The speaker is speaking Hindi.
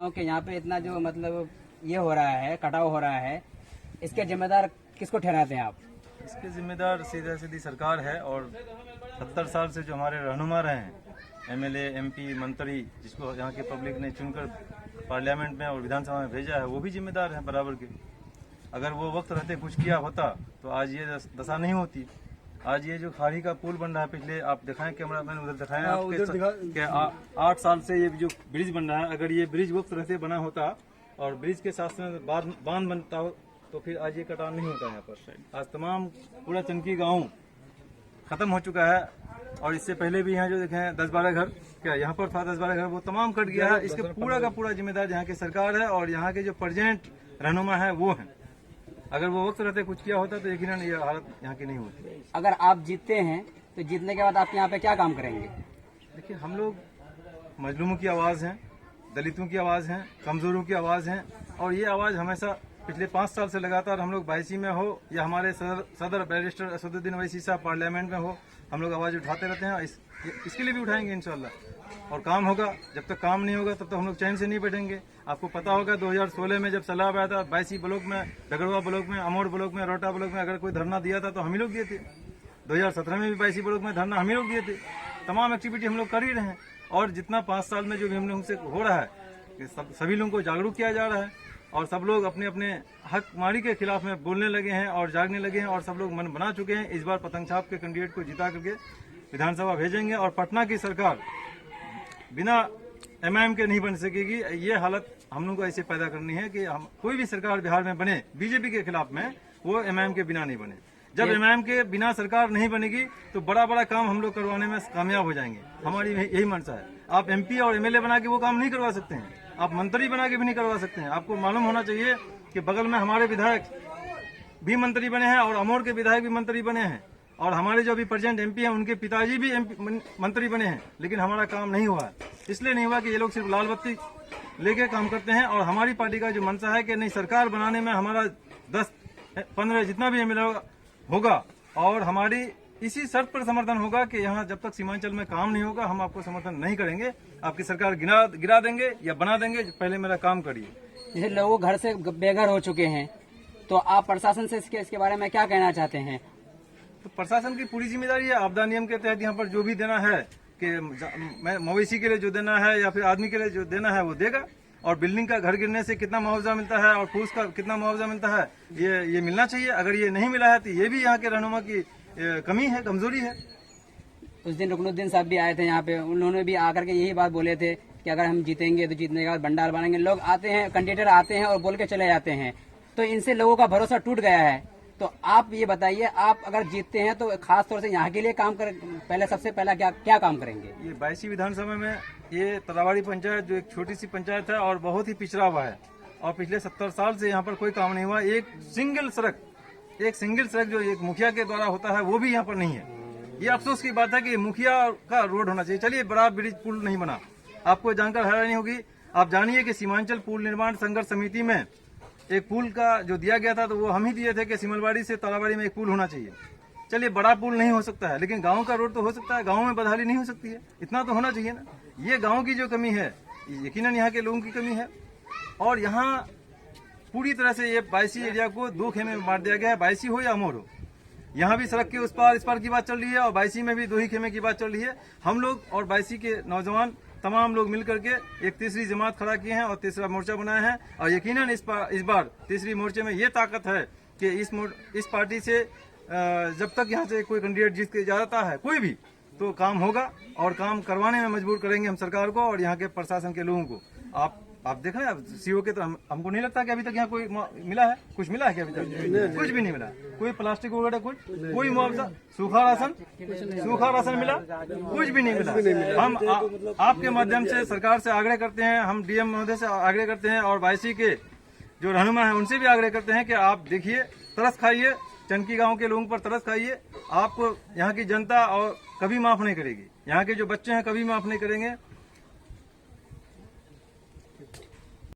ओके, यहाँ पे इतना जो मतलब ये हो रहा है, कटाव हो रहा है, इसके जिम्मेदार किसको ठहराते हैं आप? इसके जिम्मेदार सीधा सीधी सरकार है और 70 साल से जो हमारे रहनुमा रहे हैं, एमएलए, एमपी, मंत्री, जिसको यहाँ की पब्लिक ने चुनकर पार्लियामेंट में और विधानसभा में भेजा है, वो भी जिम्मेदार हैं बराबर के। अगर वो वक्त रहते कुछ किया होता तो आज ये दशा नहीं होती। आज ये जो खाड़ी का पुल बन रहा है, पिछले आप दिखाएं कैमरामैन उधर दिखाएं आपके 8 साल से ये जो ब्रिज बन रहा है, अगर ये ब्रिज वक्त रहते बना होता और ब्रिज के साथ में बांध बनता हो तो फिर आज ये कटाव नहीं होता यहाँ पर। आज तमाम पूरा चनकी गांव खत्म हो चुका है और इससे पहले भी यहाँ जो देखें 10-12 घर, क्या यहाँ पर था 10-12 घर, वो तमाम कट गया है। इसके पूरा का पूरा जिम्मेदार यहाँ की सरकार है और यहाँ के जो प्रेजेंट रहनुमा है वो है। अगर वो वक्त रहते कुछ किया होता तो यकीनन ये हालत यहाँ की नहीं होती। अगर आप जीतते हैं तो जीतने के बाद आप यहाँ पे क्या काम करेंगे? देखिए, हम लोग मजलूमों की आवाज़ हैं, दलितों की आवाज़ हैं, कमजोरों की आवाज़ हैं और ये आवाज़ हमेशा पिछले 5 साल से लगातार हम लोग 22 में हो या हमारे सदर बैरिस्टर असदुद्दीन ओवैसी साहब पार्लियामेंट में हो, हम लोग आवाज़ उठाते रहते हैं। इसके लिए भी उठाएंगे इंशाल्लाह। और काम होगा, जब तक काम नहीं होगा तब तक हम लोग चैन से नहीं बैठेंगे। आपको पता होगा 2016 में जब सैलाब आया था, 22 ब्लॉक में, डगरवा ब्लॉक में, अमोर ब्लॉक में, रोहटा ब्लॉक में अगर कोई धरना दिया था तो हम ही लोग दिए थे। 2017 में भी 22 ब्लॉक में धरना हम ही लोग दिए थे। तमाम एक्टिविटी हम लोग कर ही रहे हैं और जितना 5 साल में जो भी हम लोग से हो रहा है, सभी लोगों को जागरूक किया जा रहा है और सब लोग अपने अपने हक मारी के खिलाफ में बोलने लगे हैं और जागने लगे हैं और सब लोग मन बना चुके हैं। इस बार पतंग छाप के कैंडिडेट को जिता करके विधानसभा भेजेंगे और पटना की सरकार बिना एमआईएम के नहीं बन सकेगी। ये हालत हम लोग को ऐसे पैदा करनी है कि हम कोई भी सरकार बिहार में बने बीजेपी के खिलाफ में, वो एमआईएम के बिना नहीं बने। जब एमआईएम के बिना सरकार नहीं बनेगी तो बड़ा बड़ा काम हम लोग करवाने में कामयाब हो जाएंगे। हमारी यही मंशा है। आप एमपी और एमएलए बना के वो काम नहीं करवा सकते हैं, आप मंत्री बना के भी नहीं करवा सकते हैं। आपको मालूम होना चाहिए कि बगल में हमारे विधायक भी मंत्री बने हैं और अमोर के विधायक भी मंत्री बने हैं और हमारे जो अभी प्रेजेंट एमपी हैं उनके पिताजी भी मंत्री बने हैं, लेकिन हमारा काम नहीं हुआ। इसलिए नहीं हुआ कि ये लोग सिर्फ लाल बत्ती लेके काम करते हैं और हमारी पार्टी का जो मंशा है कि नहीं, सरकार बनाने में हमारा 10-15 जितना भी एमएलए होगा और हमारी इसी शर्त पर समर्थन होगा कि यहाँ जब तक सीमांचल में काम नहीं होगा हम आपको समर्थन नहीं करेंगे। आपकी सरकार गिरा देंगे या बना देंगे, पहले मेरा काम करिए। जैसे लोग घर से बेघर हो चुके हैं तो आप प्रशासन से इसके बारे में क्या कहना चाहते हैं? तो प्रशासन की पूरी जिम्मेदारी है। आपदा नियम के तहत यहाँ पर जो भी देना है कि मवेशी के लिए जो देना है या फिर आदमी के लिए जो देना है वो देगा और बिल्डिंग का घर गिरने से कितना मुआवजा मिलता है और फूस का कितना मुआवजा मिलता है ये मिलना चाहिए। अगर ये नहीं मिला है तो ये भी यहाँ के रहनुमा की कमी है, कमजोरी है। उस दिन रुकनुद्दीन साहब भी आए थे यहाँ पे, उन्होंने भी आकर के यही बात बोले थे कि अगर हम जीतेंगे तो जीतने के बाद भंडार बनाएंगे। लोग आते हैं, कैंडिडेट आते हैं और बोल के चले जाते हैं, तो इनसे लोगों का भरोसा टूट गया है। तो आप ये बताइए, आप अगर जीतते हैं तो खास तौर से यहाँ के लिए काम कर, पहले सबसे पहला क्या काम करेंगे? ये 22 विधानसभा में ये तलावाड़ी पंचायत जो एक छोटी सी पंचायत है और बहुत ही पिछड़ा हुआ है और पिछले 70 साल से यहाँ पर कोई काम नहीं हुआ। एक सिंगल सड़क जो एक मुखिया के द्वारा होता है वो भी यहाँ पर नहीं है। ये अफसोस की बात है कि मुखिया का रोड होना चाहिए। चलिए, बड़ा ब्रिज पुल नहीं बना, आपको जानकर हैरानी होगी। आप जानिए कि सीमांचल पुल निर्माण संघर्ष समिति में एक पुल का जो दिया गया था तो वो हम ही दिए थे कि सिमलवाड़ी से तालावाड़ी में एक पुल होना चाहिए। चलिए, बड़ा पुल नहीं हो सकता है लेकिन गांव का रोड तो हो सकता है, गांव में बदहाली नहीं हो सकती है, इतना तो होना चाहिए ना। ये गांव की जो कमी है यकीनन यहाँ के लोगों की कमी है और यहाँ पूरी तरह से ये 22 एरिया को 2 खेमे में बांट दिया गया है। 22 हो या अमोर हो, यहाँ भी सड़क के उस पार इस पार की बात चल रही है और 22 में भी 2 ही खेमे की बात चल रही है। हम लोग और 22 के नौजवान तमाम लोग मिलकर के एक तीसरी जमात खड़ा किए हैं और तीसरा मोर्चा बनाया है और यकीनन इस बार तीसरी मोर्चे में ये ताकत है कि इस पार्टी से जब तक यहाँ से कोई कैंडिडेट जीत के जाता है कोई भी, तो काम होगा और काम करवाने में मजबूर करेंगे हम सरकार को और यहाँ के प्रशासन के लोगों को। आप देख रहे हैं सीओ के, तो हमको नहीं लगता कि अभी तक यहाँ कोई मिला है, कुछ मिला है क्या? अभी तक कुछ भी नहीं मिला। कोई प्लास्टिक वगैरह कोई मुआवजा, सूखा राशन मिला? कुछ भी नहीं मिला। हम आपके माध्यम से सरकार से आग्रह करते हैं, हम डीएम महोदय से आग्रह करते हैं और 22 के जो रहनुमा है उनसे भी आग्रह करते हैं कि आप देखिए, तरस खाइए, चनकी गांव के लोगों पर तरस खाइए। आपको यहाँ की जनता और कभी माफ नहीं करेगी, यहाँ के जो बच्चे हैं कभी माफ नहीं करेंगे।